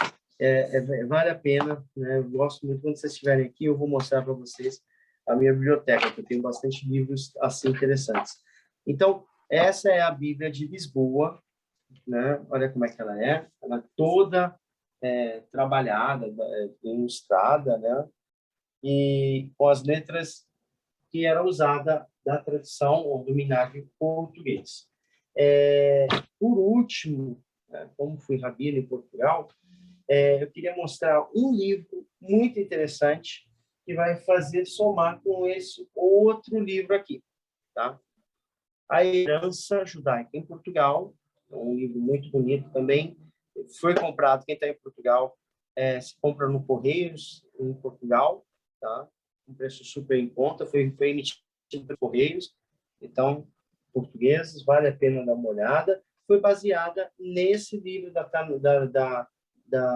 S2: vale a pena, né? Eu gosto muito. Quando vocês estiverem aqui, eu vou mostrar para vocês a minha biblioteca, que eu tenho bastante livros assim interessantes. Então, essa é a Bíblia de Lisboa, né? Olha como é que ela é. Ela é toda trabalhada, ilustrada, né? E com as letras que era usada da tradição ou do minário português. Por último, como fui rabino em Portugal, eu queria mostrar um livro muito interessante que vai fazer somar com esse outro livro aqui, tá? A Herança Judaica em Portugal, é um livro muito bonito também, foi comprado, quem está em Portugal, se compra no Correios, em Portugal, tá? Um preço super em conta, foi emitido por Correios, então, portugueses, vale a pena dar uma olhada. Foi baseada nesse livro da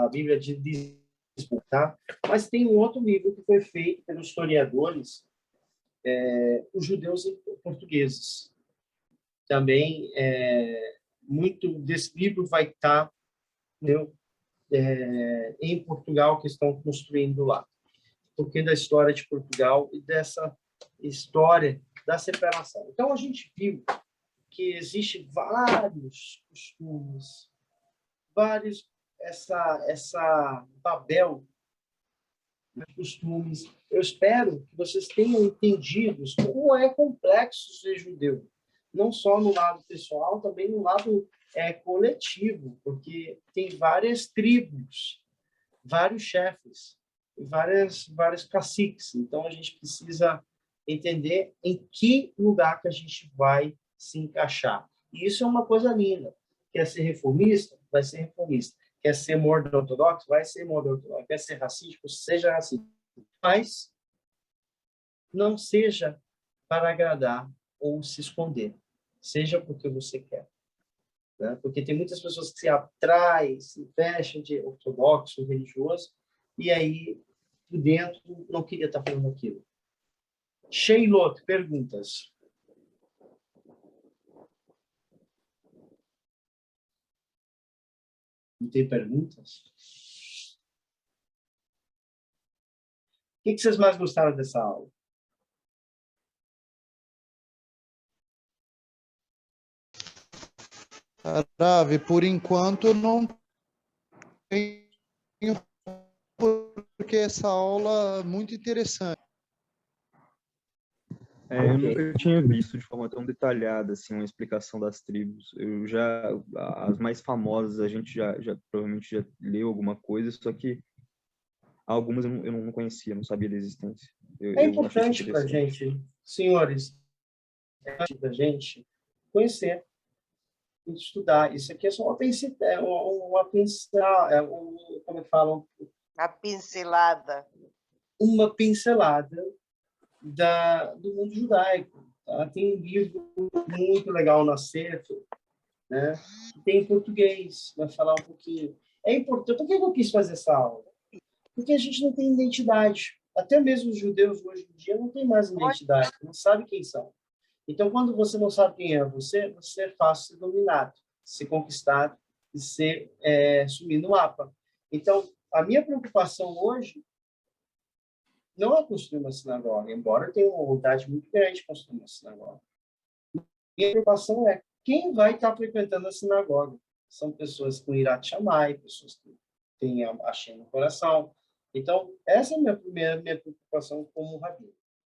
S2: Bíblia de Lisboa, tá? Mas tem um outro livro que foi feito pelos historiadores, os judeus e portugueses. Também, muito desse livro vai estar, entendeu? Em Portugal, que estão construindo lá. Um pouquinho da história de Portugal e dessa história da separação. Então, a gente viu que existe vários costumes, essa Babel de costumes. Eu espero que vocês tenham entendido como é complexo ser judeu, não só no lado pessoal, também no lado coletivo, porque tem várias tribos, vários chefes, vários caciques. Então, a gente precisa entender em que lugar que a gente vai se encaixar. E isso é uma coisa linda. Quer ser reformista? Vai ser reformista. Quer ser ortodoxo? Vai ser ortodoxo. Quer ser racístico? Seja racista. Mas não seja para agradar ou se esconder. Seja porque você quer. Né? Porque tem muitas pessoas que se atraem, se vestem de ortodoxo, religioso, e aí, por dentro, não queria estar fazendo aquilo. Sheilot, perguntas. Não tem perguntas? O que vocês mais gostaram dessa aula?
S5: Ravi, por enquanto não tenho, porque essa aula é muito interessante.
S3: Eu nunca tinha visto de forma tão detalhada assim uma explicação das tribos. As mais famosas a gente já provavelmente já leu alguma coisa, só que algumas eu não conhecia, não sabia da existência.
S2: É importante para a gente, senhores, para a gente conhecer, estudar. Isso aqui é só uma como é que falam?
S10: A pincelada.
S2: Uma pincelada do mundo judaico. Tá? Tem um livro muito legal na Sefer, né? Tem em português, vai falar um pouquinho. É importante. Por que eu quis fazer essa aula? Porque a gente não tem identidade. Até mesmo os judeus hoje em dia não têm mais identidade, não sabem quem são. Então, quando você não sabe quem é você é fácil ser dominado, ser conquistado e sumir no mapa. Então, a minha preocupação hoje não é construir uma sinagoga, embora eu tenha uma vontade muito grande de construir uma sinagoga. Minha preocupação é quem vai estar frequentando a sinagoga. São pessoas com Irat Shammai, pessoas que têm a Hashem no coração. Então, essa é a minha preocupação como rabino.